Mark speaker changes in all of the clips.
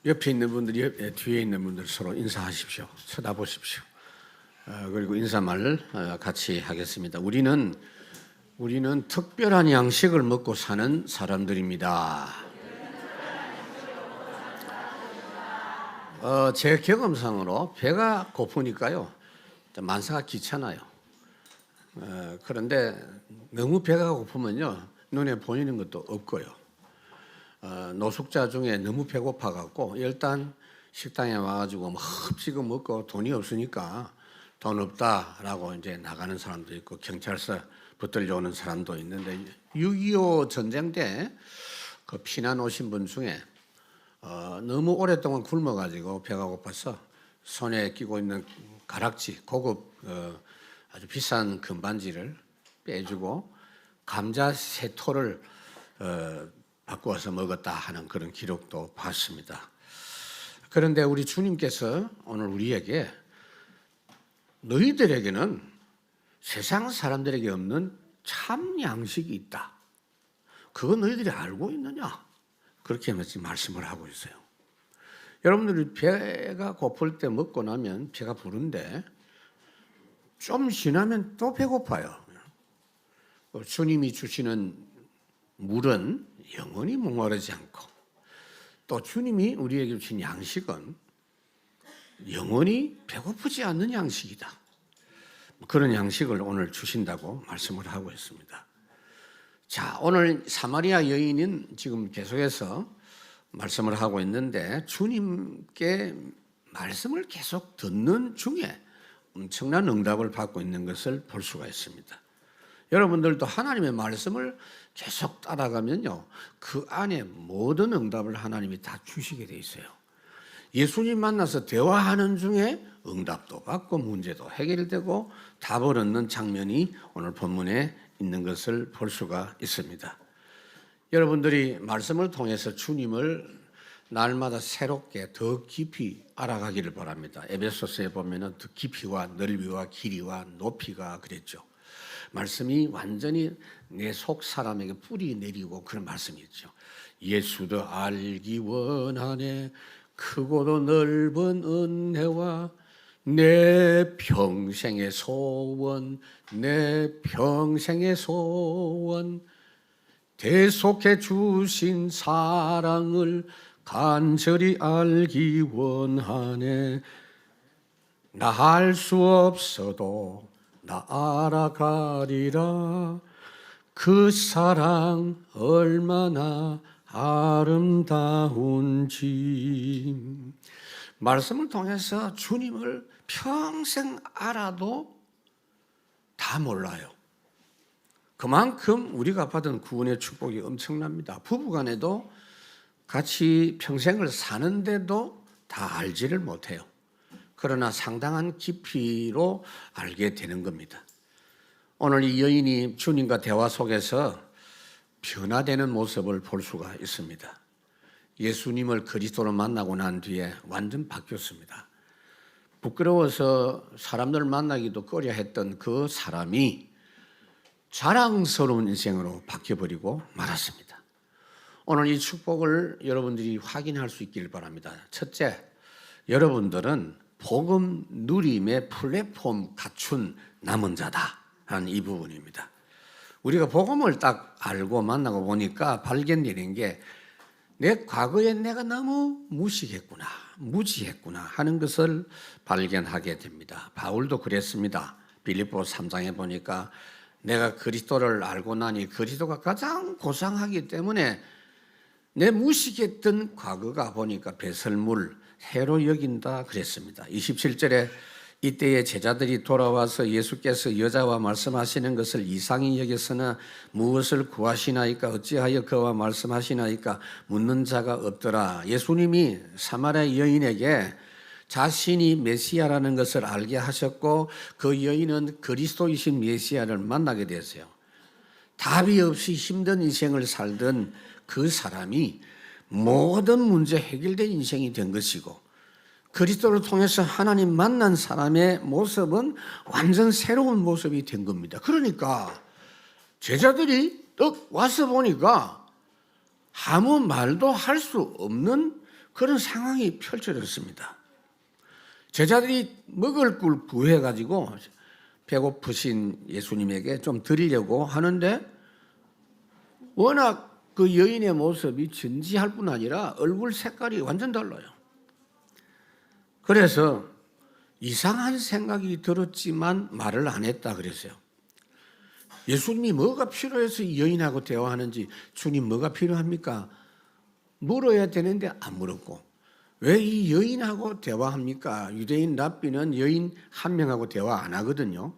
Speaker 1: 옆에 있는 분들이 뒤에 있는 분들 서로 인사하십시오. 쳐다보십시오. 그리고 인사말 같이 하겠습니다. 우리는 특별한 양식을 먹고 사는 사람들입니다. 제 경험상으로 배가 고프니까요, 만사가 귀찮아요. 그런데 너무 배가 고프면요, 눈에 보이는 것도 없고요. 노숙자 중에 너무 배고파갖고 일단 식당에 와가지고 뭐 흡지고 먹고 돈이 없으니까 돈 없다라고 이제 나가는 사람도 있고 경찰서 붙들려 오는 사람도 있는데 6.25 전쟁 때 그 피난 오신 분 중에 너무 오랫동안 굶어가지고 배가 고파서 손에 끼고 있는 가락지 고급 아주 비싼 금반지를 빼주고 감자 세 톨을 바꾸어서 먹었다 하는 그런 기록도 봤습니다. 그런데 우리 주님께서 오늘 우리에게 너희들에게는 세상 사람들에게 없는 참 양식이 있다. 그거 너희들이 알고 있느냐? 그렇게 말씀을 하고 있어요. 여러분들이 배가 고플 때 먹고 나면 배가 부른데 좀 지나면 또 배고파요. 주님이 주시는 물은 영원히 목마르지 않고 또 주님이 우리에게 주신 양식은 영원히 배고프지 않는 양식이다. 그런 양식을 오늘 주신다고 말씀을 하고 있습니다. 자, 오늘 사마리아 여인은 지금 계속해서 말씀을 하고 있는데 주님께 말씀을 계속 듣는 중에 엄청난 응답을 받고 있는 것을 볼 수가 있습니다. 여러분들도 하나님의 말씀을 계속 따라가면요, 그 안에 모든 응답을 하나님이 다 주시게 돼 있어요. 예수님 만나서 대화하는 중에 응답도 받고 문제도 해결되고 답을 얻는 장면이 오늘 본문에 있는 것을 볼 수가 있습니다. 여러분들이 말씀을 통해서 주님을 날마다 새롭게 더 깊이 알아가기를 바랍니다. 에베소서에 보면은 더 깊이와 넓이와 길이와 높이가 그랬죠. 말씀이 완전히 내 속 사람에게 뿌리 내리고 그런 말씀이 있죠. 예수도 알기 원하네 크고도 넓은 은혜와 내 평생의 소원 대속해 주신 사랑을 간절히 알기 원하네. 나 알 수 없어도 나 알아가리라. 그 사랑 얼마나 아름다운지. 말씀을 통해서 주님을 평생 알아도 다 몰라요. 그만큼 우리가 받은 구원의 축복이 엄청납니다. 부부간에도 같이 평생을 사는데도 다 알지를 못해요. 그러나 상당한 깊이로 알게 되는 겁니다. 오늘 이 여인이 주님과 대화 속에서 변화되는 모습을 볼 수가 있습니다. 예수님을 그리스도로 만나고 난 뒤에 완전 바뀌었습니다. 부끄러워서 사람들 만나기도 꺼려 했던 그 사람이 자랑스러운 인생으로 바뀌어버리고 말았습니다. 오늘 이 축복을 여러분들이 확인할 수 있기를 바랍니다. 첫째, 여러분들은 복음 누림의 플랫폼 갖춘 남은 자다 하는 이 부분입니다. 우리가 복음을 딱 알고 만나고 보니까 발견되는 게 내 과거에 내가 너무 무지했구나 하는 것을 발견하게 됩니다. 바울도 그랬습니다. 빌립보 3장에 보니까 내가 그리스도를 알고 나니 그리스도가 가장 고상하기 때문에 내 무식했던 과거가 보니까 배설물, 해로 여긴다 그랬습니다. 27절에 이때에 제자들이 돌아와서 예수께서 여자와 말씀하시는 것을 이상히 여겼으나 무엇을 구하시나이까 어찌하여 그와 말씀하시나이까 묻는 자가 없더라. 예수님이 사마리아 여인에게 자신이 메시아라는 것을 알게 하셨고 그 여인은 그리스도이신 메시아를 만나게 됐어요. 답이 없이 힘든 인생을 살던 그 사람이 모든 문제 해결된 인생이 된 것이고 그리스도를 통해서 하나님 만난 사람의 모습은 완전 새로운 모습이 된 겁니다. 그러니까 제자들이 또 와서 보니까 아무 말도 할 수 없는 그런 상황이 펼쳐졌습니다. 제자들이 먹을 걸 구해가지고 배고프신 예수님에게 좀 드리려고 하는데 워낙 그 여인의 모습이 진지할 뿐 아니라 얼굴 색깔이 완전 달라요. 그래서 이상한 생각이 들었지만 말을 안 했다 그랬어요. 예수님이 뭐가 필요해서 이 여인하고 대화하는지, 주님 뭐가 필요합니까? 물어야 되는데 안 물었고, 왜 이 여인하고 대화합니까? 유대인 랍비는 여인 한 명하고 대화 안 하거든요.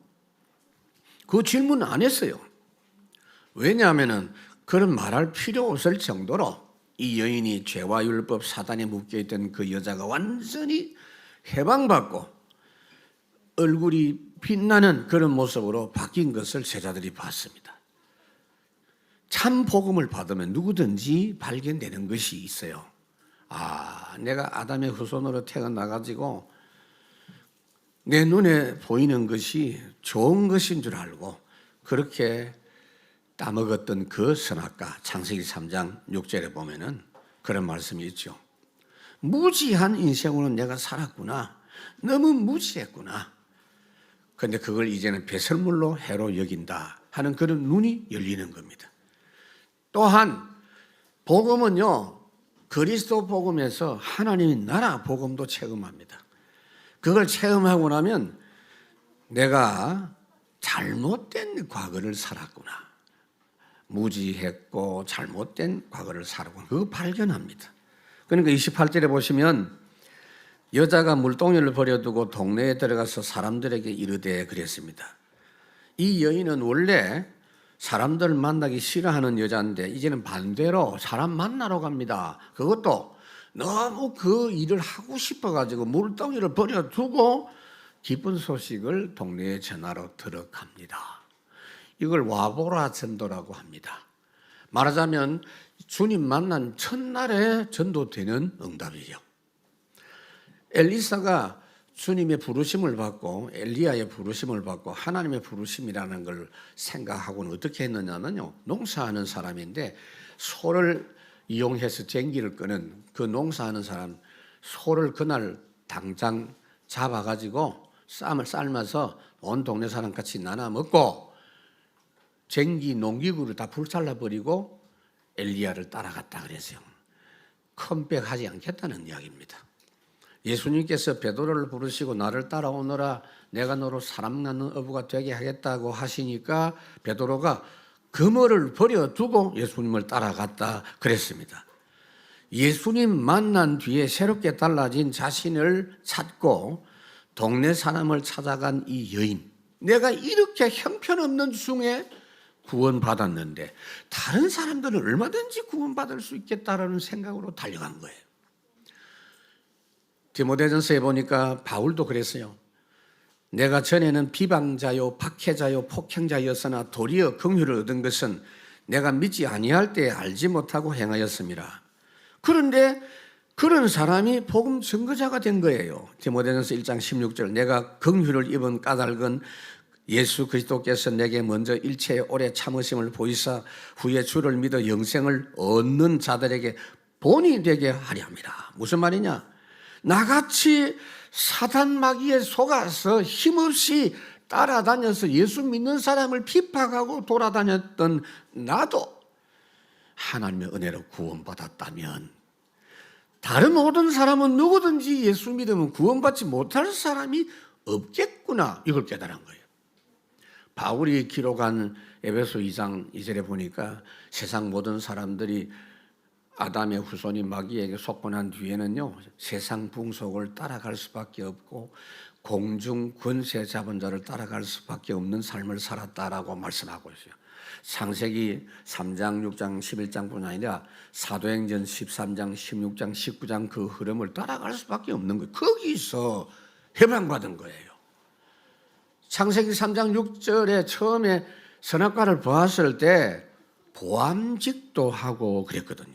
Speaker 1: 그 질문 안 했어요. 왜냐하면 그런 말할 필요 없을 정도로 이 여인이 죄와 율법 사단에 묶여있던 그 여자가 완전히 해방받고 얼굴이 빛나는 그런 모습으로 바뀐 것을 제자들이 봤습니다. 참 복음을 받으면 누구든지 발견되는 것이 있어요. 내가 아담의 후손으로 태어나가지고 내 눈에 보이는 것이 좋은 것인 줄 알고 그렇게 따먹었던 그 선악과, 창세기 3장 6절에 보면은 그런 말씀이 있죠. 무지한 인생으로 내가 살았구나. 너무 무지했구나. 그런데 그걸 이제는 배설물로 해로 여긴다 하는 그런 눈이 열리는 겁니다. 또한 복음은요, 그리스도 복음에서 하나님의 나라 복음도 체험합니다. 그걸 체험하고 나면 내가 잘못된 과거를 살았구나. 무지했고 잘못된 과거를 살았구나. 그거 발견합니다. 그러니까 28절에 보시면 여자가 물동이를 버려두고 동네에 들어가서 사람들에게 이르되 그랬습니다. 이 여인은 원래 사람들 만나기 싫어하는 여자인데 이제는 반대로 사람 만나러 갑니다. 그것도 너무 그 일을 하고 싶어가지고 물동이를 버려두고 기쁜 소식을 동네에 전하러 들어갑니다. 이걸 와보라 전도라고 합니다. 말하자면 주님 만난 첫날에 전도되는 응답이죠. 엘리사가 주님의 부르심을 받고 엘리야의 부르심을 받고 하나님의 부르심이라는 걸 생각하고는 어떻게 했느냐면요, 농사하는 사람인데 소를 이용해서 쟁기를 끄는 그 농사하는 사람, 소를 그날 당장 잡아가지고 쌈을 삶아서 온 동네 사람 같이 나눠 먹고 쟁기 농기구를 다 불살라버리고 엘리야를 따라갔다 그랬어요. 컴백하지 않겠다는 이야기입니다. 예수님께서 베드로를 부르시고 나를 따라오너라, 내가 너로 사람 낳는 어부가 되게 하겠다고 하시니까 베드로가 그물을 버려두고 예수님을 따라갔다 그랬습니다. 예수님 만난 뒤에 새롭게 달라진 자신을 찾고 동네 사람을 찾아간 이 여인, 내가 이렇게 형편없는 중에 구원받았는데 다른 사람들은 얼마든지 구원받을 수 있겠다라는 생각으로 달려간 거예요. 디모데전서에 보니까 바울도 그랬어요. 내가 전에는 비방자요 박해자요 폭행자였으나 도리어 긍휼을 얻은 것은 내가 믿지 아니할 때 알지 못하고 행하였습니다. 그런데 그런 사람이 복음 증거자가 된 거예요. 디모데전서 1장 16절, 내가 긍휼을 입은 까닭은 예수 그리스도께서 내게 먼저 일체의 오래 참으심을 보이사 후에 주를 믿어 영생을 얻는 자들에게 본이 되게 하려 함이라. 무슨 말이냐? 나같이 사단 마귀에 속아서 힘없이 따라다녀서 예수 믿는 사람을 핍박하고 돌아다녔던 나도 하나님의 은혜로 구원받았다면 다른 모든 사람은 누구든지 예수 믿으면 구원받지 못할 사람이 없겠구나, 이걸 깨달은 거예요. 바울이 기록한 에베소 2장 2절에 보니까 세상 모든 사람들이 아담의 후손이 마귀에게 속고 난 뒤에는요, 세상 풍속을 따라갈 수밖에 없고 공중 권세 잡은 자를 따라갈 수밖에 없는 삶을 살았다라고 말씀하고 있어요. 창세기 3장, 6장, 11장뿐 아니라 사도행전 13장, 16장, 19장 그 흐름을 따라갈 수밖에 없는 거예요. 거기서 해방받은 거예요. 창세기 3장 6절에 처음에 선악과를 보았을 때 보암직도 하고 그랬거든요.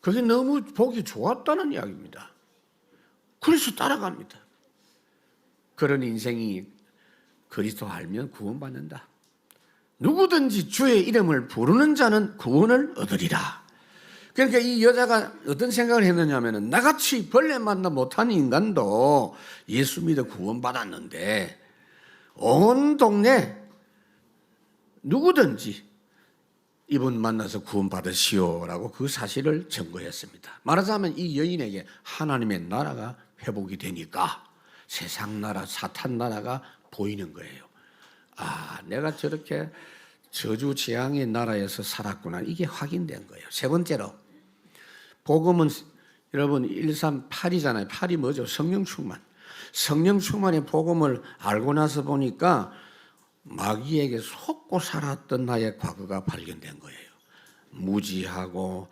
Speaker 1: 그게 너무 보기 좋았다는 이야기입니다. 그래서 따라갑니다. 그런 인생이 그리스도 알면 구원받는다. 누구든지 주의 이름을 부르는 자는 구원을 얻으리라. 그러니까 이 여자가 어떤 생각을 했느냐 하면은 나같이 벌레 만나 못하는 인간도 예수 믿어 구원받았는데 온 동네 누구든지 이분 만나서 구원받으시오라고 그 사실을 증거했습니다. 말하자면 이 여인에게 하나님의 나라가 회복이 되니까 세상 나라, 사탄 나라가 보이는 거예요. 아, 내가 저렇게 저주 재앙의 나라에서 살았구나. 이게 확인된 거예요. 세 번째로 복음은 여러분 138이잖아요. 8이 뭐죠? 성령 충만. 성령 충만의 복음을 알고 나서 보니까 마귀에게 속고 살았던 나의 과거가 발견된 거예요. 무지하고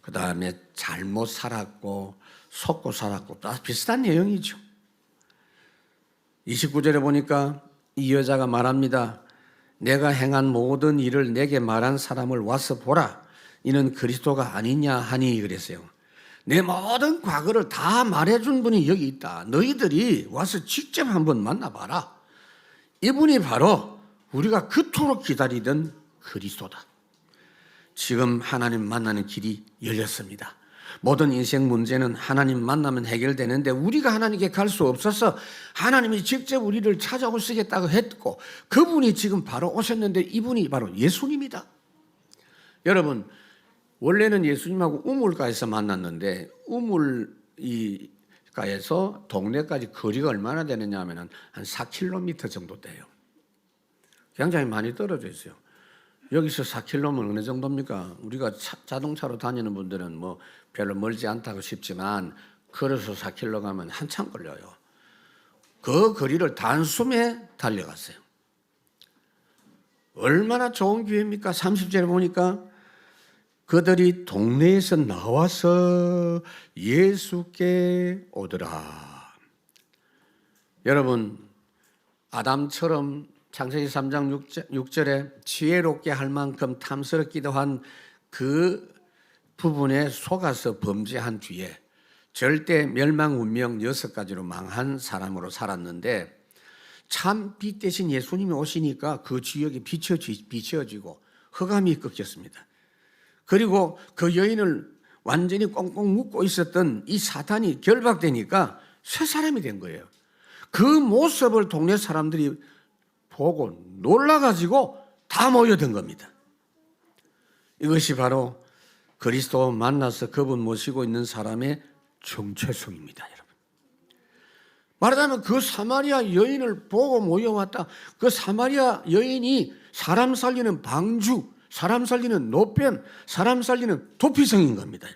Speaker 1: 그 다음에 잘못 살았고 속고 살았고 다 비슷한 내용이죠. 29절에 보니까 이 여자가 말합니다. 내가 행한 모든 일을 내게 말한 사람을 와서 보라. 이는 그리스도가 아니냐 하니 그랬어요. 내 모든 과거를 다 말해준 분이 여기 있다. 너희들이 와서 직접 한번 만나봐라. 이분이 바로 우리가 그토록 기다리던 그리스도다. 지금 하나님 만나는 길이 열렸습니다. 모든 인생 문제는 하나님 만나면 해결되는데 우리가 하나님께 갈 수 없어서 하나님이 직접 우리를 찾아오시겠다고 했고 그분이 지금 바로 오셨는데 이분이 바로 예수님이다. 여러분 원래는 예수님하고 우물가에서 만났는데 우물가에서 동네까지 거리가 얼마나 되느냐 하면 한 4km 정도 돼요. 굉장히 많이 떨어져 있어요. 여기서 4km면 어느 정도입니까? 우리가 자동차로 다니는 분들은 뭐 별로 멀지 않다고 싶지만 걸어서 4km 가면 한참 걸려요. 그 거리를 단숨에 달려갔어요. 얼마나 좋은 기회입니까? 30절에 보니까 그들이 동네에서 나와서 예수께 오더라. 여러분 아담처럼 창세기 3장 6절에 지혜롭게 할 만큼 탐스럽기도 한 그 부분에 속아서 범죄한 뒤에 절대 멸망 운명 6가지로 망한 사람으로 살았는데 참 빛 대신 예수님이 오시니까 그 지역이 비춰지고 흑암이 꺾였습니다. 그리고 그 여인을 완전히 꽁꽁 묶고 있었던 이 사탄이 결박되니까 새 사람이 된 거예요. 그 모습을 동네 사람들이 보고 놀라가지고 다 모여든 겁니다. 이것이 바로 그리스도 만나서 그분 모시고 있는 사람의 정체성입니다. 여러분. 말하자면 그 사마리아 여인을 보고 모여왔다. 그 사마리아 여인이 사람 살리는 방주, 사람 살리는 노뱀, 사람 살리는 도피성인 겁니다.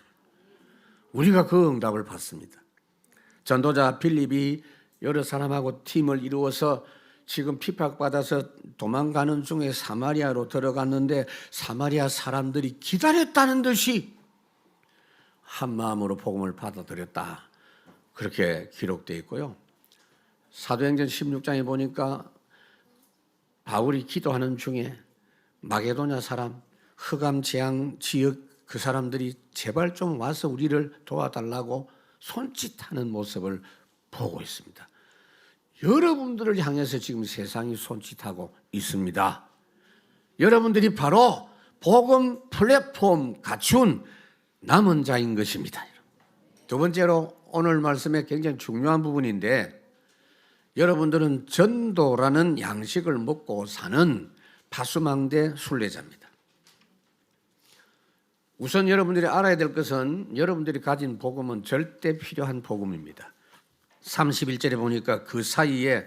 Speaker 1: 우리가 그 응답을 받습니다. 전도자 빌립이 여러 사람하고 팀을 이루어서 지금 핍박받아서 도망가는 중에 사마리아로 들어갔는데 사마리아 사람들이 기다렸다는 듯이 한 마음으로 복음을 받아들였다. 그렇게 기록되어 있고요. 사도행전 16장에 보니까 바울이 기도하는 중에 마게도냐 사람, 흑암 재앙 지역 그 사람들이 제발 좀 와서 우리를 도와달라고 손짓하는 모습을 보고 있습니다. 여러분들을 향해서 지금 세상이 손짓하고 있습니다. 여러분들이 바로 복음 플랫폼 갖춘 남은 자인 것입니다. 두 번째로 오늘 말씀에 굉장히 중요한 부분인데 여러분들은 전도라는 양식을 먹고 사는 파수망대 순례자입니다. 우선 여러분들이 알아야 될 것은 여러분들이 가진 복음은 절대 필요한 복음입니다. 31절에 보니까 그 사이에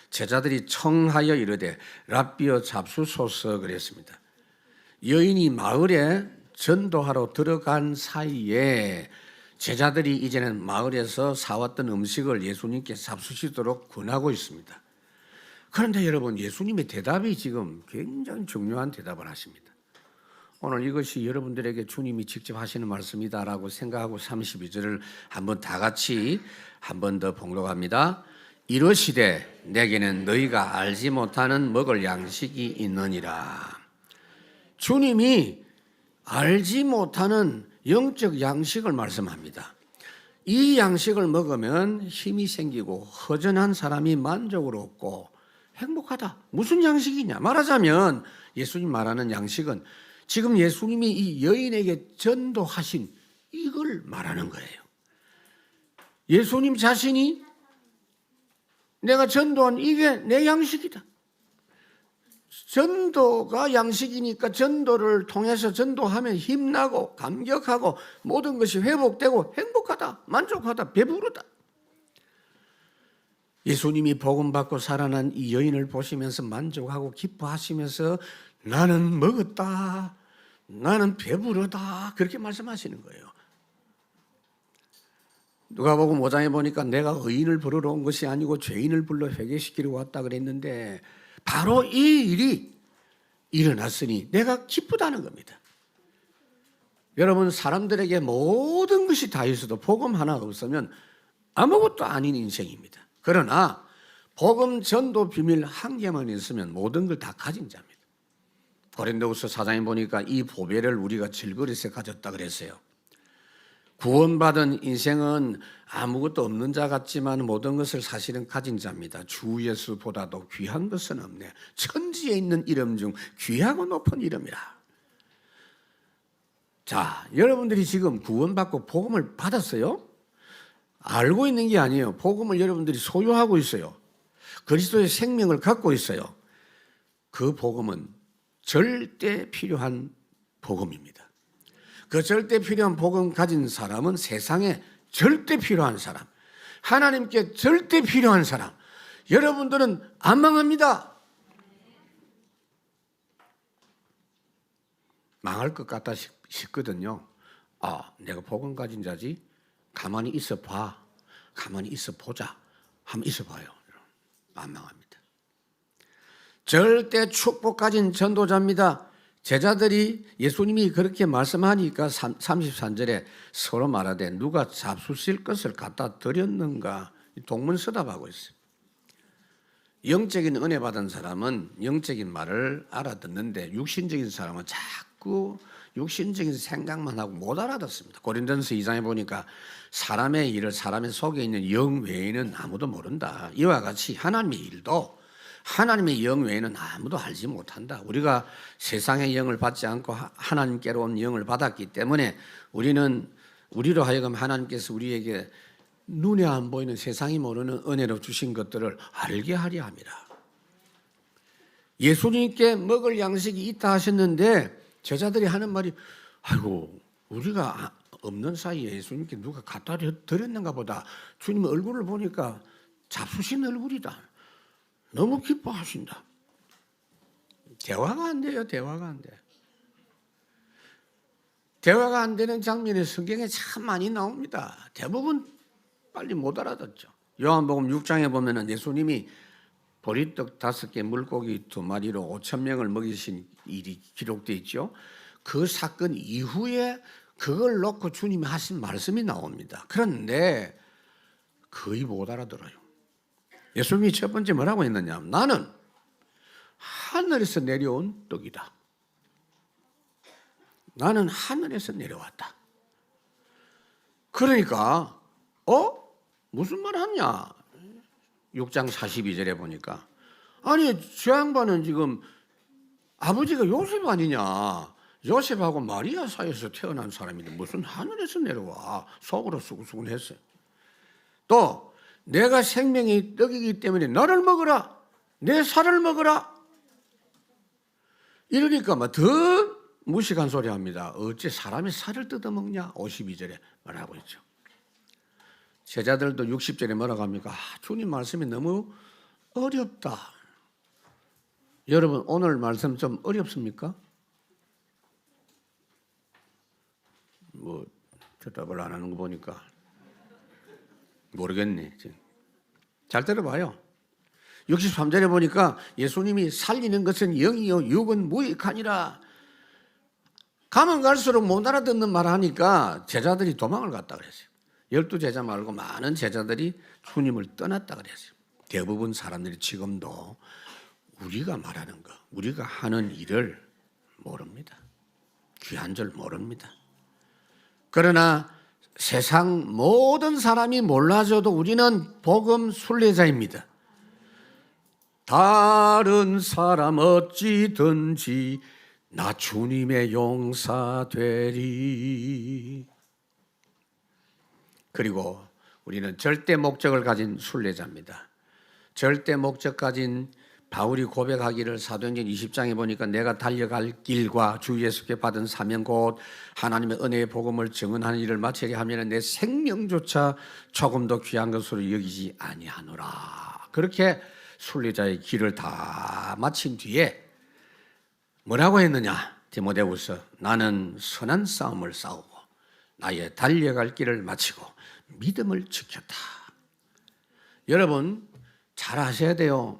Speaker 1: 제자들이 청하여 이르되 랍비여 잡수소서 그랬습니다. 여인이 마을에 전도하러 들어간 사이에 제자들이 이제는 마을에서 사왔던 음식을 예수님께 잡수시도록 권하고 있습니다. 그런데 여러분 예수님의 대답이 지금 굉장히 중요한 대답을 하십니다. 오늘 이것이 여러분들에게 주님이 직접 하시는 말씀이다라고 생각하고 32절을 한번 다 같이 한 번 더 봉독합니다. 이르시되 내게는 너희가 알지 못하는 먹을 양식이 있느니라. 주님이 알지 못하는 영적 양식을 말씀합니다. 이 양식을 먹으면 힘이 생기고 허전한 사람이 만족을 얻고 행복하다. 무슨 양식이냐? 말하자면 예수님 말하는 양식은 지금 예수님이 이 여인에게 전도하신 이걸 말하는 거예요. 예수님 자신이 내가 전도한 이게 내 양식이다. 전도가 양식이니까 전도를 통해서 전도하면 힘나고 감격하고 모든 것이 회복되고 행복하다, 만족하다, 배부르다. 예수님이 복음 받고 살아난 이 여인을 보시면서 만족하고 기뻐하시면서 나는 먹었다, 나는 배부르다, 그렇게 말씀하시는 거예요. 누가복음 5장에 보니까 내가 의인을 부르러 온 것이 아니고 죄인을 불러 회개시키러 왔다 그랬는데 바로 이 일이 일어났으니 내가 기쁘다는 겁니다. 여러분, 사람들에게 모든 것이 다 있어도 복음 하나 없으면 아무것도 아닌 인생입니다. 그러나 복음 전도 비밀 한 개만 있으면 모든 걸 다 가진 자입니다. 고린도후서 4장에 보니까 이 보배를 우리가 질그릇에 가졌다 그랬어요. 구원받은 인생은 아무것도 없는 자 같지만 모든 것을 사실은 가진 자입니다. 주 예수보다도 귀한 것은 없네. 천지에 있는 이름 중 귀하고 높은 이름이라. 자, 여러분들이 지금 구원받고 복음을 받았어요? 알고 있는 게 아니에요. 복음을 여러분들이 소유하고 있어요. 그리스도의 생명을 갖고 있어요. 그 복음은 절대 필요한 복음입니다. 그 절대 필요한 복음 가진 사람은 세상에 절대 필요한 사람, 하나님께 절대 필요한 사람. 여러분들은 안 망합니다. 망할 것 같다 싶거든요. 아, 내가 복음 가진 자지? 가만히 있어 봐. 가만히 있어 보자. 한번 있어 봐요. 안 망합니다. 절대 축복 가진 전도자입니다. 제자들이 예수님이 그렇게 말씀하니까 33절에 서로 말하되 누가 잡수실 것을 갖다 드렸는가 동문서답하고 있어요. 영적인 은혜 받은 사람은 영적인 말을 알아듣는데 육신적인 사람은 자꾸 육신적인 생각만 하고 못 알아듣습니다. 고린도전서 2장에 보니까 사람의 일을 사람의 속에 있는 영 외에는 아무도 모른다. 이와 같이 하나님의 일도 하나님의 영 외에는 아무도 알지 못한다. 우리가 세상의 영을 받지 않고 하나님께로 온 영을 받았기 때문에 우리로 하여금 하나님께서 우리에게 눈에 안 보이는 세상이 모르는 은혜로 주신 것들을 알게 하려 함이라. 예수님께 먹을 양식이 있다 하셨는데 제자들이 하는 말이 아이고 우리가 없는 사이에 예수님께 누가 갖다 드렸는가 보다. 주님 얼굴을 보니까 잡수신 얼굴이다. 너무 기뻐하신다. 대화가 안 돼요. 대화가 안 돼. 대화가 안 되는 장면이 성경에 참 많이 나옵니다. 대부분 빨리 못 알아듣죠. 요한복음 6장에 보면은 예수님이 보리떡 5개 물고기 2마리로 5,000명을 먹이신 일이 기록되어 있죠. 그 사건 이후에 그걸 놓고 주님이 하신 말씀이 나옵니다. 그런데 거의 못 알아들어요. 예수님이 첫 번째 뭐라고 했느냐? 나는 하늘에서 내려온 떡이다. 나는 하늘에서 내려왔다. 그러니까 무슨 말 하냐? 6장 42절에 보니까 아니 저 양반은 지금 아버지가 요셉 아니냐? 요셉하고 마리아 사이에서 태어난 사람인데 무슨 하늘에서 내려와? 속으로 수근수근했어요. 또 내가 생명의 떡이기 때문에 나를 먹어라. 내 살을 먹어라. 이러니까 더 무식한 소리 합니다. 어째 사람의 살을 뜯어먹냐? 52절에 말하고 있죠. 제자들도 60절에 뭐라고 합니까? 주님 말씀이 너무 어렵다. 여러분 오늘 말씀 좀 어렵습니까? 뭐 대답을 안 하는 거 보니까 모르겠네. 잘 들어봐요. 63절에 보니까 예수님이 살리는 것은 영이요 육은 무익하니라. 가면 갈수록 못 알아듣는 말 하니까 제자들이 도망을 갔다 그랬어요. 12제자 말고 많은 제자들이 주님을 떠났다 그랬어요. 대부분 사람들이 지금도 우리가 말하는 거, 우리가 하는 일을 모릅니다. 귀한 줄 모릅니다. 그러나 세상 모든 사람이 몰라줘도 우리는 복음 순례자입니다. 다른 사람 어찌든지 나 주님의 용사 되리. 그리고 우리는 절대 목적을 가진 순례자입니다. 절대 목적 가진 바울이 고백하기를 사도행전 20장에 보니까 내가 달려갈 길과 주 예수께 받은 사명 곧 하나님의 은혜의 복음을 증언하는 일을 마치게 하면 내 생명조차 조금도 귀한 것으로 여기지 아니하노라. 그렇게 순례자의 길을 다 마친 뒤에 뭐라고 했느냐? 디모데후서 나는 선한 싸움을 싸우고 나의 달려갈 길을 마치고 믿음을 지켰다. 여러분 잘 아셔야 돼요.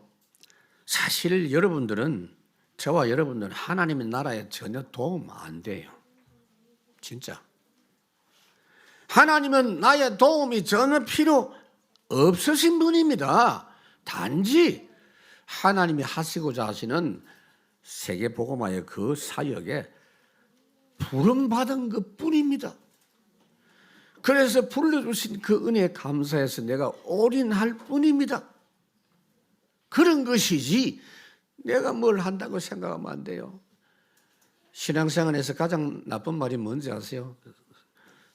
Speaker 1: 사실 여러분들은 저와 여러분들은 하나님의 나라에 전혀 도움 안 돼요. 진짜. 하나님은 나의 도움이 전혀 필요 없으신 분입니다. 단지 하나님이 하시고자 하시는 세계복음화의 그 사역에 부름받은 것뿐입니다. 그래서 불러주신 그 은혜에 감사해서 내가 올인할 뿐입니다. 그런 것이지 내가 뭘 한다고 생각하면 안 돼요. 신앙생활에서 가장 나쁜 말이 뭔지 아세요?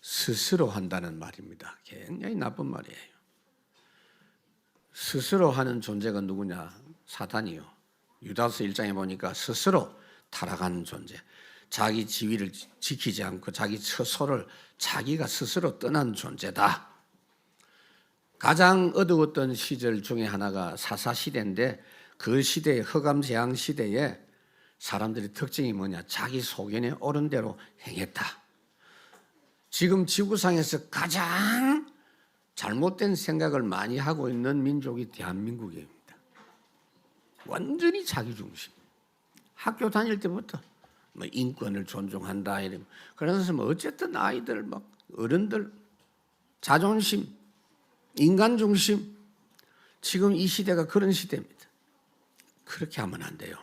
Speaker 1: 스스로 한다는 말입니다. 굉장히 나쁜 말이에요. 스스로 하는 존재가 누구냐? 사탄이요. 유다서 1장에 보니까 스스로 타락하는 존재. 자기 지위를 지키지 않고 자기 처소를 자기가 스스로 떠난 존재다. 가장 어두웠던 시절 중에 하나가 사사시대인데 그 시대의 허감제왕 시대에 사람들의 특징이 뭐냐? 자기 소견에 옳은 대로 행했다. 지금 지구상에서 가장 잘못된 생각을 많이 하고 있는 민족이 대한민국입니다. 완전히 자기중심. 학교 다닐 때부터 뭐 인권을 존중한다 이러면 그래서 뭐 어쨌든 아이들 막 어른들 자존심, 인간 중심. 지금 이 시대가 그런 시대입니다. 그렇게 하면 안 돼요.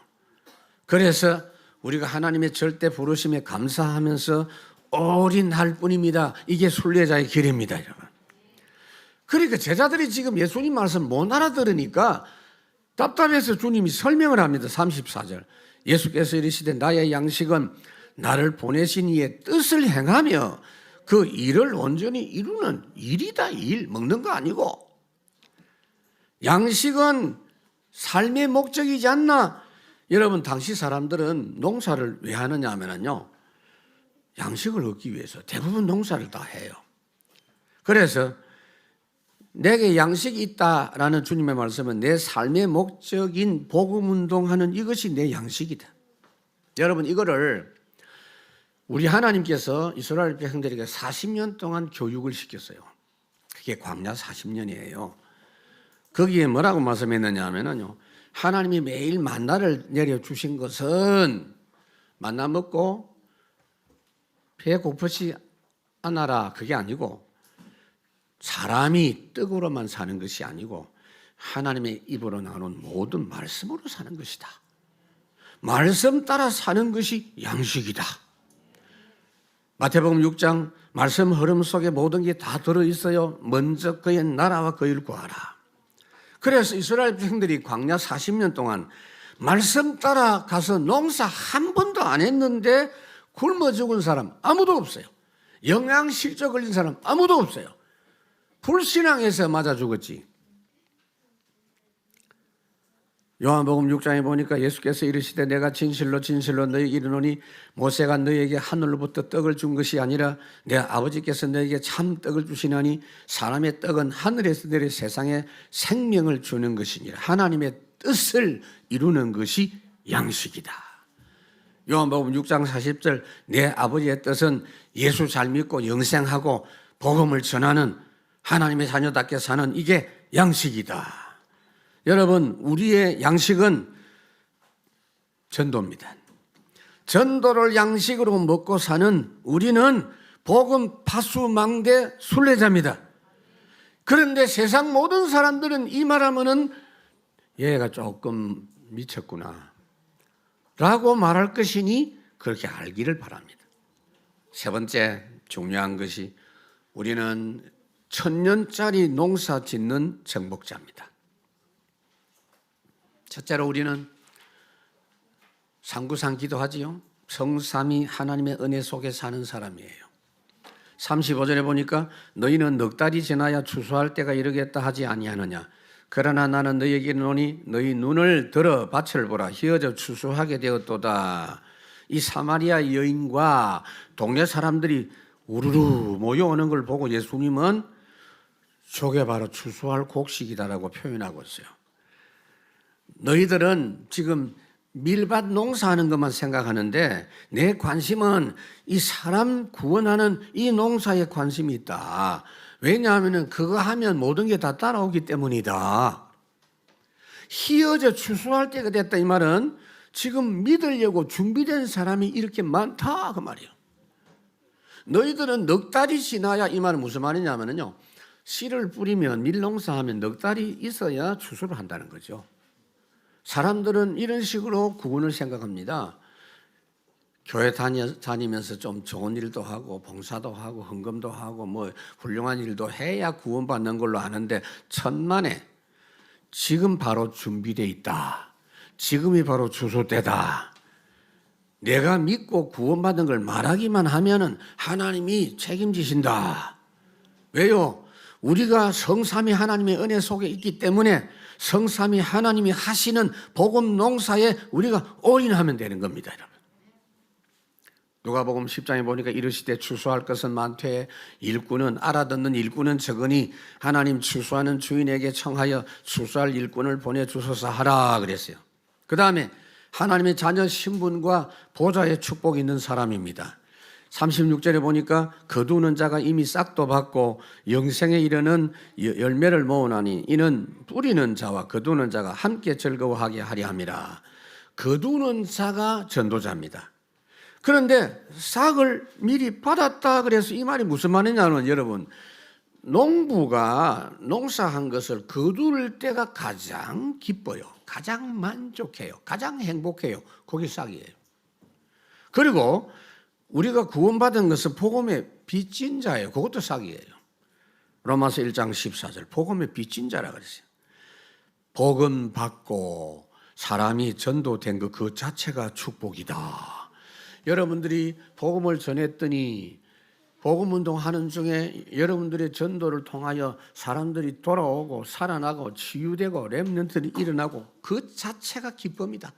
Speaker 1: 그래서 우리가 하나님의 절대 부르심에 감사하면서 올인할 뿐입니다. 이게 순례자의 길입니다, 여러분. 그러니까 제자들이 지금 예수님 말씀 못 알아들으니까 답답해서 주님이 설명을 합니다. 34절. 예수께서 이르시되 나의 양식은 나를 보내신 이의 뜻을 행하며 그 일을 온전히 이루는 일이다. 일. 먹는 거 아니고. 양식은 삶의 목적이지 않나? 여러분 당시 사람들은 농사를 왜 하느냐 하면요. 양식을 얻기 위해서 대부분 농사를 다 해요. 그래서 내게 양식이 있다라는 주님의 말씀은 내 삶의 목적인 복음운동하는 이것이 내 양식이다. 여러분 이거를 우리 하나님께서 이스라엘 백성들에게 40년 동안 교육을 시켰어요. 그게 광야 40년이에요. 거기에 뭐라고 말씀했느냐 하면요. 하나님이 매일 만나를 내려주신 것은 만나 먹고 배 고프지 않아라 그게 아니고 사람이 떡으로만 사는 것이 아니고 하나님의 입으로 나오는 모든 말씀으로 사는 것이다. 말씀 따라 사는 것이 양식이다. 마태복음 6장 말씀 흐름 속에 모든 게 다 들어있어요. 먼저 그의 나라와 그의 일을 구하라. 그래서 이스라엘 백성들이 광야 40년 동안 말씀 따라 가서 농사 한 번도 안 했는데 굶어 죽은 사람 아무도 없어요. 영양실조 걸린 사람 아무도 없어요. 불신앙에서 맞아 죽었지. 요한복음 6장에 보니까 예수께서 이르시되 내가 진실로 진실로 너희에게 이르노니 모세가 너희에게 하늘로부터 떡을 준 것이 아니라 내 아버지께서 너희에게 참 떡을 주시나니 사람의 떡은 하늘에서 내려 세상에 생명을 주는 것이니라. 하나님의 뜻을 이루는 것이 양식이다. 요한복음 6장 40절 내 아버지의 뜻은 예수 잘 믿고 영생하고 복음을 전하는 하나님의 자녀답게 사는 이게 양식이다. 여러분 우리의 양식은 전도입니다. 전도를 양식으로 먹고 사는 우리는 복음 파수망대 순례자입니다. 그런데 세상 모든 사람들은 이 말하면은 얘가 조금 미쳤구나 라고 말할 것이니 그렇게 알기를 바랍니다. 세 번째 중요한 것이 우리는 1000년짜리 농사 짓는 정복자입니다. 첫째로 우리는 상구상 기도하지요. 성삼위 하나님의 은혜 속에 사는 사람이에요. 35절에 보니까 너희는 넉 달이 지나야 추수할 때가 이르겠다 하지 아니하느냐. 그러나 나는 너희에게 이르노니 너희 눈을 들어 밭을 보라. 희어져 추수하게 되었도다. 이 사마리아 여인과 동네 사람들이 우르르 모여오는 걸 보고 예수님은 저게 바로 추수할 곡식이다라고 표현하고 있어요. 너희들은 지금 밀밭 농사하는 것만 생각하는데 내 관심은 이 사람 구원하는 이 농사에 관심이 있다. 왜냐하면 그거 하면 모든 게 다 따라오기 때문이다. 희어져 추수할 때가 됐다 이 말은 지금 믿으려고 준비된 사람이 이렇게 많다 그 말이에요. 너희들은 넉 달이 지나야 이 말은 무슨 말이냐면요. 씨를 뿌리면 밀농사하면 넉 달이 있어야 추수를 한다는 거죠. 사람들은 이런 식으로 구원을 생각합니다. 교회 다니면서 좀 좋은 일도 하고 봉사도 하고 헌금도 하고 뭐 훌륭한 일도 해야 구원받는 걸로 아는데 천만에 지금 바로 준비되어 있다. 지금이 바로 추수 때다. 내가 믿고 구원받은 걸 말하기만 하면은 하나님이 책임지신다. 왜요? 우리가 성삼위 하나님의 은혜 속에 있기 때문에 성삼위 하나님이 하시는 복음 농사에 우리가 올인하면 되는 겁니다, 여러분. 누가복음 10장에 보니까 이르시되 추수할 것은 많되 일꾼은 알아듣는 일꾼은 적으니 하나님 추수하는 주인에게 청하여 추수할 일꾼을 보내주소서 하라 그랬어요. 그 다음에 하나님의 자녀 신분과 보좌의 축복이 있는 사람입니다. 36절에 보니까 거두는 자가 이미 싹도 받고 영생에 이르는 열매를 모으나니 이는 뿌리는 자와 거두는 자가 함께 즐거워하게 하려 함이라. 거두는 자가 전도자입니다. 그런데 싹을 미리 받았다 그래서 이 말이 무슨 말이냐면 여러분 농부가 농사한 것을 거둘 때가 가장 기뻐요. 가장 만족해요. 가장 행복해요. 그게 싹이에요. 그리고 우리가 구원받은 것은 복음의 빚진 자예요. 그것도 싹이에요. 로마서 1장 14절 복음의 빚진 자라 그랬어요. 복음 받고 사람이 전도된 것 그 자체가 축복이다. 여러분들이 복음을 전했더니 복음운동 하는 중에 여러분들의 전도를 통하여 사람들이 돌아오고 살아나고 치유되고 렘넌트들이 일어나고 그 자체가 기쁨이다.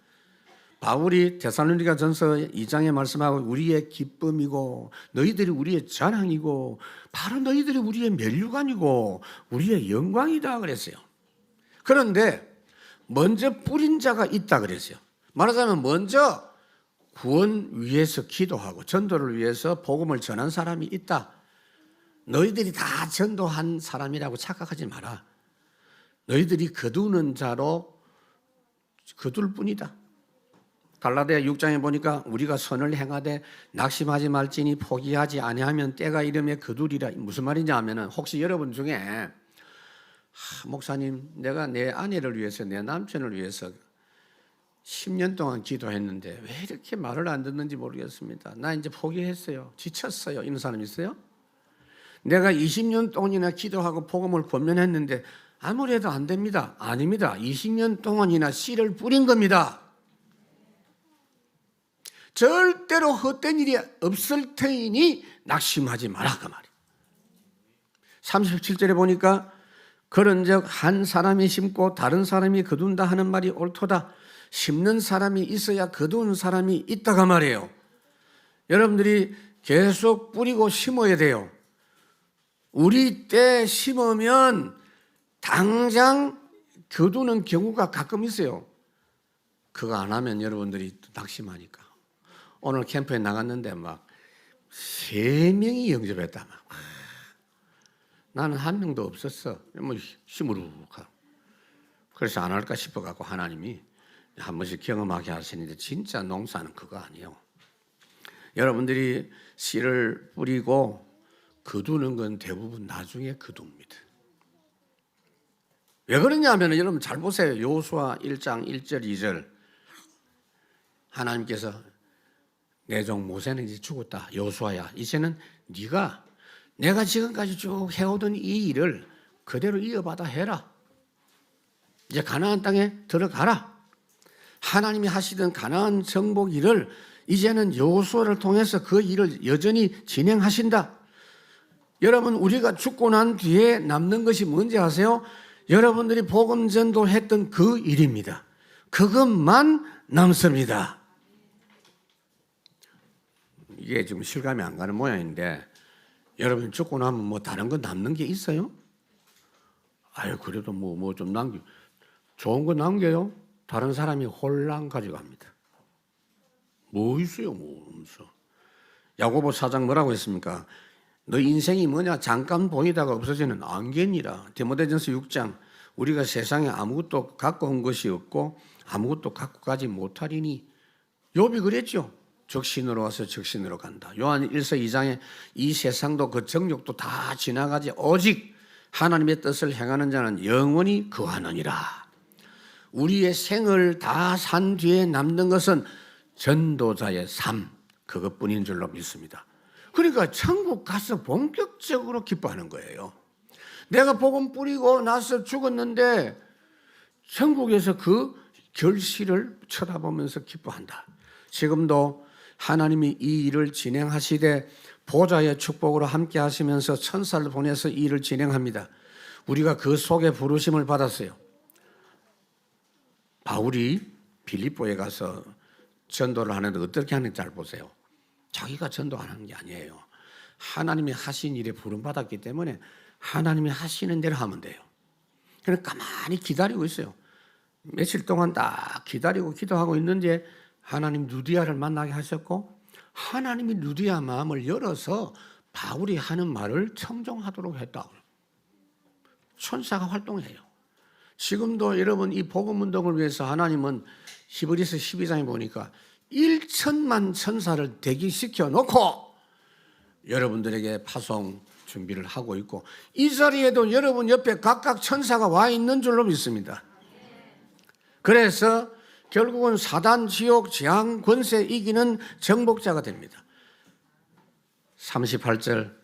Speaker 1: 바울이 데살로니가전서 2장에 말씀하고 우리의 기쁨이고 너희들이 우리의 자랑이고 바로 너희들이 우리의 면류관이고 우리의 영광이다 그랬어요. 그런데 먼저 뿌린 자가 있다 그랬어요. 말하자면 먼저 구원 위해서 기도하고 전도를 위해서 복음을 전한 사람이 있다. 너희들이 다 전도한 사람이라고 착각하지 마라. 너희들이 거두는 자로 거둘 뿐이다. 갈라디아 6장에 보니까 우리가 선을 행하되 낙심하지 말지니 포기하지 아니하면 때가 이르매 거두리라. 무슨 말이냐 하면은 혹시 여러분 중에 목사님 내가 내 아내를 위해서 내 남편을 위해서 10년 동안 기도했는데 왜 이렇게 말을 안 듣는지 모르겠습니다. 나 이제 포기했어요. 지쳤어요. 이런 사람 있어요? 내가 20년 동안이나 기도하고 복음을 권면했는데 아무래도 안 됩니다. 아닙니다. 20년 동안이나 씨를 뿌린 겁니다. 절대로 헛된 일이 없을 터이니 낙심하지 마라 그 말이에요. 37절에 보니까 그런즉 한 사람이 심고 다른 사람이 거둔다 하는 말이 옳도다. 심는 사람이 있어야 거두는 사람이 있다가 말이에요. 여러분들이 계속 뿌리고 심어야 돼요. 우리 때 심으면 당장 거두는 경우가 가끔 있어요. 그거 안 하면 여러분들이 낙심하니까. 오늘 캠프에 나갔는데 막 3명이 영접했다. 막. 나는 한 명도 없었어. 뭐 시무룩하고. 그래서 안 할까 싶어갖고 하나님이 한 번씩 경험하게 하시는데 진짜 농사는 그거 아니에요. 여러분들이 씨를 뿌리고 거두는 건 대부분 나중에 거둡니다. 왜 그러냐면 여러분 잘 보세요. 여호수아 1장 1절 2절 하나님께서 내 종 모세는 이제 죽었다. 여호수아야 이제는 네가 내가 지금까지 쭉 해오던 이 일을 그대로 이어받아 해라. 이제 가나안 땅에 들어가라. 하나님이 하시던 가나안 정복 일을 이제는 여호수아를 통해서 그 일을 여전히 진행하신다. 여러분, 우리가 죽고 난 뒤에 남는 것이 뭔지 아세요? 여러분들이 복음 전도했던 그 일입니다. 그것만 남습니다. 이게 지금 실감이 안 가는 모양인데, 여러분 죽고 나면 뭐 다른 거 남는 게 있어요? 아유, 그래도 뭐 좀 좋은 거 남겨요. 다른 사람이 홀랑 가져갑니다. 뭐 있어요, 뭐 없어. 야고보 4장 뭐라고 했습니까? 너 인생이 뭐냐? 잠깐 보이다가 없어지는 안개니라. 디모데전서 6장, 우리가 세상에 아무것도 갖고 온 것이 없고 아무것도 갖고 가지 못하리니. 욥이 그랬죠. 적신으로 와서 적신으로 간다. 요한 1서 2장에 이 세상도 그 정욕도 다 지나가지 오직 하나님의 뜻을 행하는 자는 영원히 거하느니라. 우리의 생을 다 산 뒤에 남는 것은 전도자의 삶, 그것뿐인 줄로 믿습니다. 그러니까 천국 가서 본격적으로 기뻐하는 거예요. 내가 복음 뿌리고 나서 죽었는데 천국에서 그 결실을 쳐다보면서 기뻐한다. 지금도 하나님이 이 일을 진행하시되 보좌의 축복으로 함께 하시면서 천사를 보내서 이 일을 진행합니다. 우리가 그 속에 부르심을 받았어요. 바울이 빌립보에 가서 전도를 하는데 어떻게 하는지 잘 보세요. 자기가 전도하는 게 아니에요. 하나님이 하신 일에 부름받았기 때문에 하나님이 하시는 대로 하면 돼요. 그냥 가만히 기다리고 있어요. 며칠 동안 딱 기다리고 기도하고 있는데 하나님 누디아를 만나게 하셨고, 하나님이 누디아 마음을 열어서 바울이 하는 말을 청종하도록 했다고. 천사가 활동해요. 지금도 여러분 이 복음운동을 위해서 하나님은 히브리서 12장에 보니까 1천만 천사를 대기시켜 놓고 여러분들에게 파송 준비를 하고 있고, 이 자리에도 여러분 옆에 각각 천사가 와 있는 줄로 믿습니다. 그래서 결국은 사단, 지옥, 재앙, 권세 이기는 정복자가 됩니다. 38절,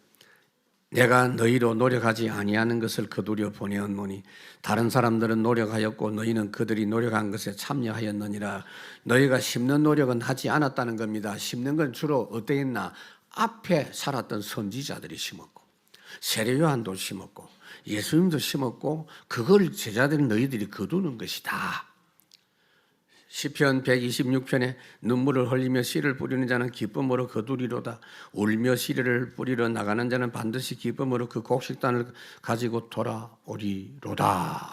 Speaker 1: 내가 너희로 노력하지 아니하는 것을 거두려 보내었노니 다른 사람들은 노력하였고 너희는 그들이 노력한 것에 참여하였느니라. 너희가 심는 노력은 하지 않았다는 겁니다. 심는 건 주로 어땠나? 앞에 살았던 선지자들이 심었고 세례요한도 심었고 예수님도 심었고 그걸 제자들인 너희들이 거두는 것이다. 시편 126편에 눈물을 흘리며 씨를 뿌리는 자는 기쁨으로 거두리로다. 울며 씨를 뿌리러 나가는 자는 반드시 기쁨으로 그 곡식단을 가지고 돌아오리로다.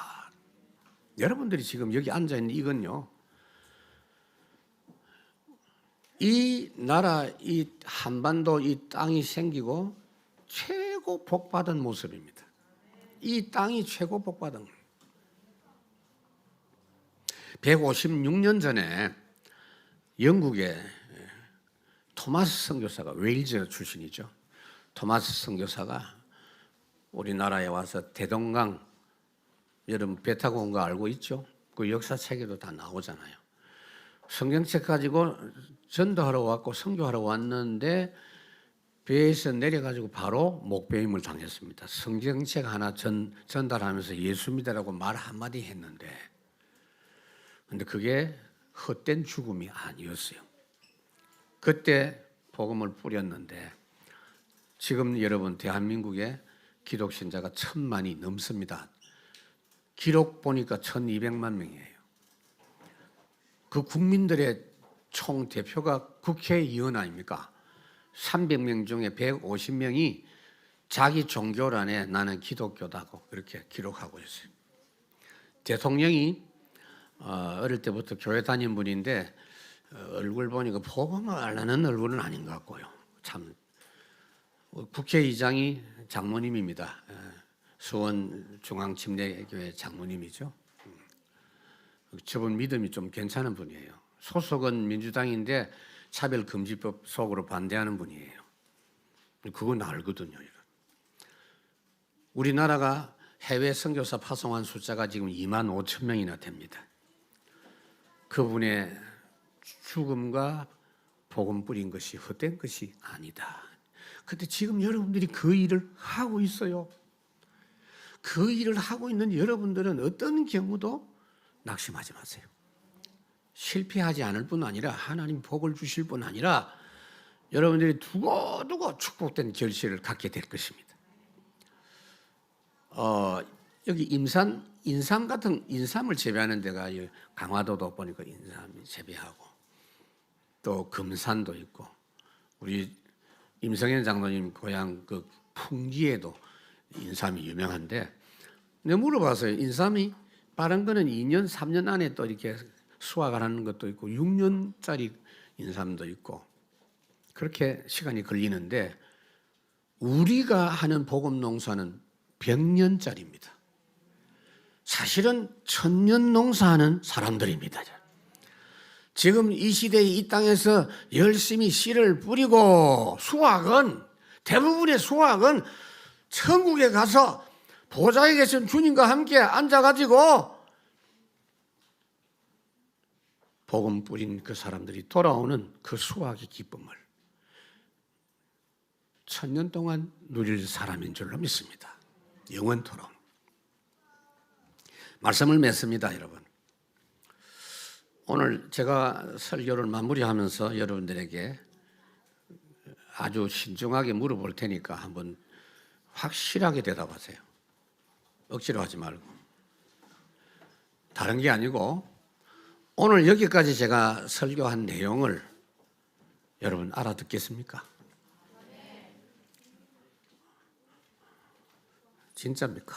Speaker 1: 여러분들이 지금 여기 앉아있는 이건요, 이 나라, 이 한반도 이 땅이 생기고 최고 복받은 모습입니다. 이 땅이 최고 복받은 거예요. 156년 전에 영국의 토마스 선교사가, 웨일즈 출신이죠. 토마스 선교사가 우리나라에 와서 대동강, 여러분 배 타고 온 거 알고 있죠? 그 역사책에도 다 나오잖아요. 성경책 가지고 전도하러 왔고 선교하러 왔는데 배에서 내려가지고 바로 목배임을 당했습니다. 성경책 하나 전달하면서 예수 믿으라고 말 한마디 했는데, 근데 그게 헛된 죽음이 아니었어요. 그때 복음을 뿌렸는데 지금 여러분 대한민국에 기독신자가 1,000만이 넘습니다. 기록 보니까 1,200만 명이에요. 그 국민들의 총 대표가 국회의원 아닙니까? 300명 중에 150명이 자기 종교란에 나는 기독교다고 그렇게 기록하고 있어요. 대통령이 어릴 때부터 교회 다닌 분인데 얼굴 보니까 복음을 알라는 얼굴은 아닌 것 같고요. 참 국회의장이 장모님입니다. 수원 중앙침례교회 장모님이죠. 저분 믿음이 좀 괜찮은 분이에요. 소속은 민주당인데 차별금지법 속으로 반대하는 분이에요. 그건 알거든요. 우리나라가 해외 선교사 파송한 숫자가 지금 25,000명이나 됩니다. 그분의 죽음과 복음 뿌린 것이 헛된 것이 아니다. 그런데 지금 여러분들이 그 일을 하고 있어요. 그 일을 하고 있는 여러분들은 어떤 경우도 낙심하지 마세요. 실패하지 않을 뿐 아니라 하나님 복을 주실 뿐 아니라 여러분들이 두고두고 축복된 결실을 갖게 될 것입니다. 여기 인삼 같은 인삼을 재배하는 데가 강화도도 보니까 인삼이 재배하고 또 금산도 있고 우리 임성현 장로님 고향 그 풍기에도 인삼이 유명한데 내가 물어봤어요. 인삼이 빠른 거는 2년, 3년 안에 또 이렇게 수확을 하는 것도 있고 6년짜리 인삼도 있고 그렇게 시간이 걸리는데 우리가 하는 복음 농사는 100년짜리입니다. 사실은 1000년 농사하는 사람들입니다. 지금 이 시대에 이 땅에서 열심히 씨를 뿌리고 대부분의 수확은 천국에 가서 보좌에 계신 주님과 함께 앉아가지고 복음 뿌린 그 사람들이 돌아오는 그 수확의 기쁨을 1000년 동안 누릴 사람인 줄로 믿습니다. 영원토록. 말씀을 맺습니다, 여러분. 오늘 제가 설교를 마무리하면서 여러분들에게 아주 신중하게 물어볼 테니까 한번 확실하게 대답하세요. 억지로 하지 말고. 다른 게 아니고 오늘 여기까지 제가 설교한 내용을 여러분 알아듣겠습니까? 진짜입니까?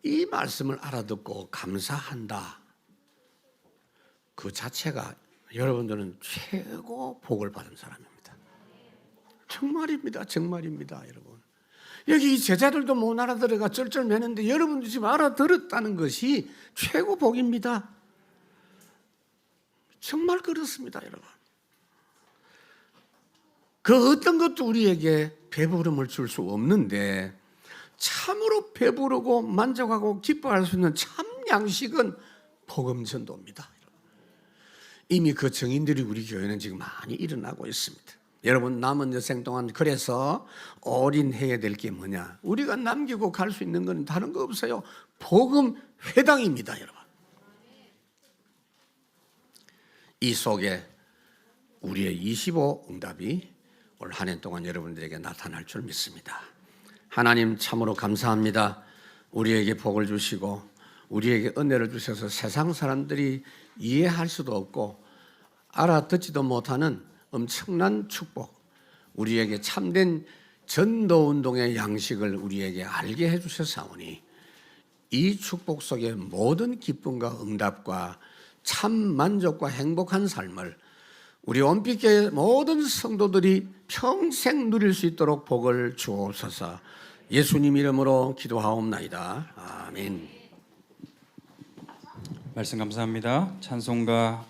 Speaker 1: 이 말씀을 알아듣고 감사한다. 그 자체가 여러분들은 최고 복을 받은 사람입니다. 정말입니다. 정말입니다, 여러분. 여기 이 제자들도 못 알아들어가 쩔쩔매는데 여러분도 지금 알아들었다는 것이 최고 복입니다. 정말 그렇습니다, 여러분. 그 어떤 것도 우리에게 배부름을 줄 수 없는데 참으로 배부르고 만족하고 기뻐할 수 있는 참 양식은 복음 전도입니다. 이미 그 증인들이 우리 교회는 지금 많이 일어나고 있습니다. 여러분 남은 여생 동안 그래서 올인해야 될 게 뭐냐? 우리가 남기고 갈 수 있는 건 다른 거 없어요. 복음 회당입니다, 여러분. 이 속에 우리의 25 응답이 올 한 해 동안 여러분들에게 나타날 줄 믿습니다. 하나님 참으로 감사합니다. 우리에게 복을 주시고 우리에게 은혜를 주셔서 세상 사람들이 이해할 수도 없고 알아듣지도 못하는 엄청난 축복, 우리에게 참된 전도운동의 양식을 우리에게 알게 해주셨사오니 이 축복 속에 모든 기쁨과 응답과 참 만족과 행복한 삶을 우리 온빛교회 모든 성도들이 평생 누릴 수 있도록 복을 주옵소서. 예수님 이름으로 기도하옵나이다. 아멘.
Speaker 2: 말씀 감사합니다. 찬송가